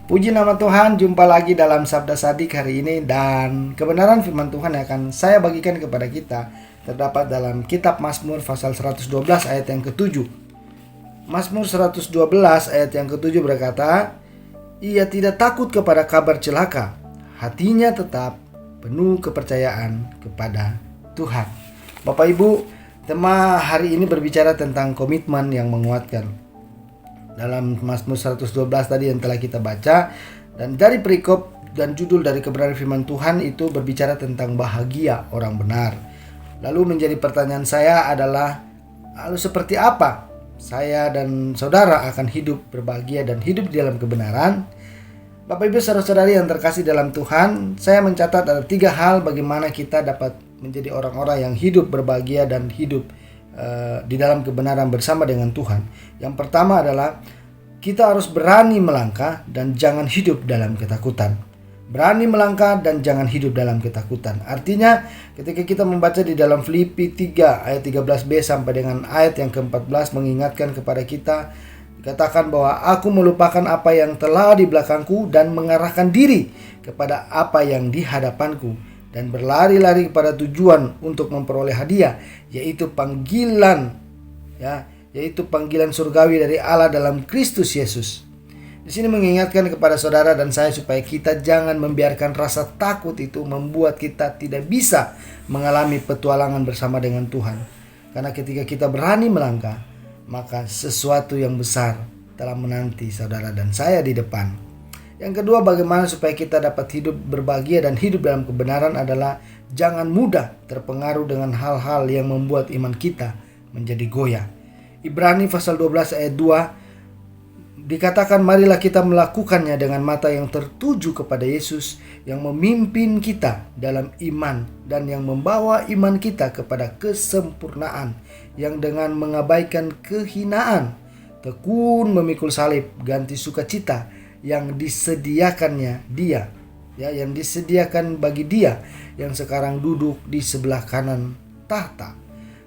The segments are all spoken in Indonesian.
Puji nama Tuhan, jumpa lagi dalam Sabda Sadik hari ini, dan kebenaran firman Tuhan yang akan saya bagikan kepada kita terdapat dalam kitab Mazmur pasal 112 ayat yang ke-7. Mazmur 112 ayat yang ke-7 berkata, "Ia tidak takut kepada kabar celaka, hatinya tetap penuh kepercayaan kepada Tuhan." Bapak Ibu, tema hari ini berbicara tentang komitmen yang menguatkan. Dalam Mazmur 112 tadi yang telah kita baca, dan dari perikop dan judul dari kebenaran firman Tuhan itu berbicara tentang bahagia orang benar. Lalu menjadi pertanyaan saya adalah, lalu seperti apa saya dan saudara akan hidup berbahagia dan hidup di dalam kebenaran? Bapak Ibu saudara-saudari yang terkasih dalam Tuhan, saya mencatat ada 3 hal bagaimana kita dapat menjadi orang-orang yang hidup berbahagia dan hidup di dalam kebenaran bersama dengan Tuhan. Yang pertama adalah kita harus berani melangkah dan jangan hidup dalam ketakutan. Berani melangkah dan jangan hidup dalam ketakutan. Artinya ketika kita membaca di dalam Filipi 3 ayat 13b sampai dengan ayat yang ke-14 mengingatkan kepada kita, dikatakan bahwa aku melupakan apa yang telah di belakangku dan mengarahkan diri kepada apa yang di hadapanku, dan berlari-lari kepada tujuan untuk memperoleh hadiah, yaitu panggilan surgawi dari Allah dalam Kristus Yesus. Di sini mengingatkan kepada saudara dan saya supaya kita jangan membiarkan rasa takut itu membuat kita tidak bisa mengalami petualangan bersama dengan Tuhan. Karena ketika kita berani melangkah, maka sesuatu yang besar telah menanti saudara dan saya di depan. Yang kedua, bagaimana supaya kita dapat hidup berbahagia dan hidup dalam kebenaran adalah jangan mudah terpengaruh dengan hal-hal yang membuat iman kita menjadi goyah. Ibrani pasal 12 ayat 2 dikatakan, marilah kita melakukannya dengan mata yang tertuju kepada Yesus yang memimpin kita dalam iman dan yang membawa iman kita kepada kesempurnaan, yang dengan mengabaikan kehinaan tekun memikul salib, ganti sukacita yang disediakannya dia, yang disediakan bagi dia yang sekarang duduk di sebelah kanan tahta.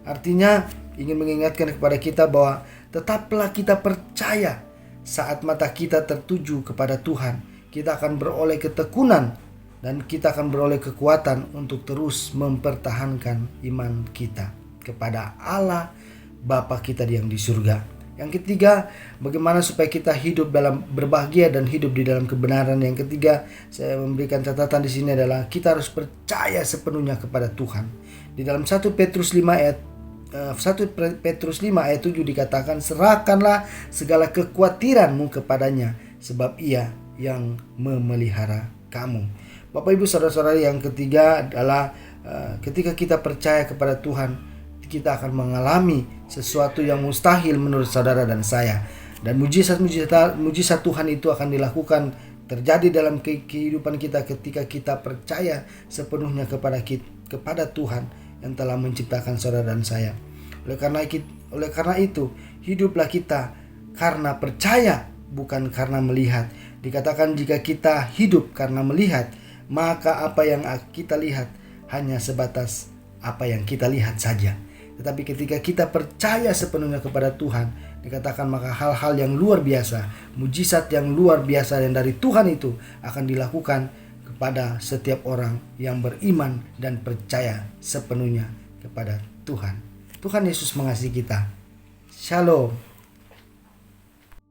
Artinya ingin mengingatkan kepada kita bahwa tetaplah kita percaya saat mata kita tertuju kepada Tuhan, kita akan beroleh ketekunan dan kita akan beroleh kekuatan untuk terus mempertahankan iman kita kepada Allah Bapa kita yang di surga. Yang ketiga, bagaimana supaya kita hidup dalam berbahagia dan hidup di dalam kebenaran. Yang ketiga, saya memberikan catatan di sini adalah kita harus percaya sepenuhnya kepada Tuhan. Di dalam 1 Petrus 5 ayat 7 dikatakan, serahkanlah segala kekhawatiranmu kepadanya, sebab ia yang memelihara kamu. Bapak Ibu saudara-saudari, yang ketiga adalah ketika kita percaya kepada Tuhan, kita akan mengalami sesuatu yang mustahil menurut saudara dan saya. Dan mujizat Tuhan itu akan dilakukan terjadi dalam kehidupan kita ketika kita percaya sepenuhnya kepada Tuhan yang telah menciptakan saudara dan saya. Oleh karena itu, hiduplah kita karena percaya, bukan karena melihat. Dikatakan jika kita hidup karena melihat, maka apa yang kita lihat hanya sebatas apa yang kita lihat saja. Tetapi ketika kita percaya sepenuhnya kepada Tuhan, dikatakan maka hal-hal yang luar biasa, mujizat yang luar biasa yang dari Tuhan itu akan dilakukan kepada setiap orang yang beriman dan percaya sepenuhnya kepada Tuhan. Tuhan Yesus mengasihi kita. Shalom.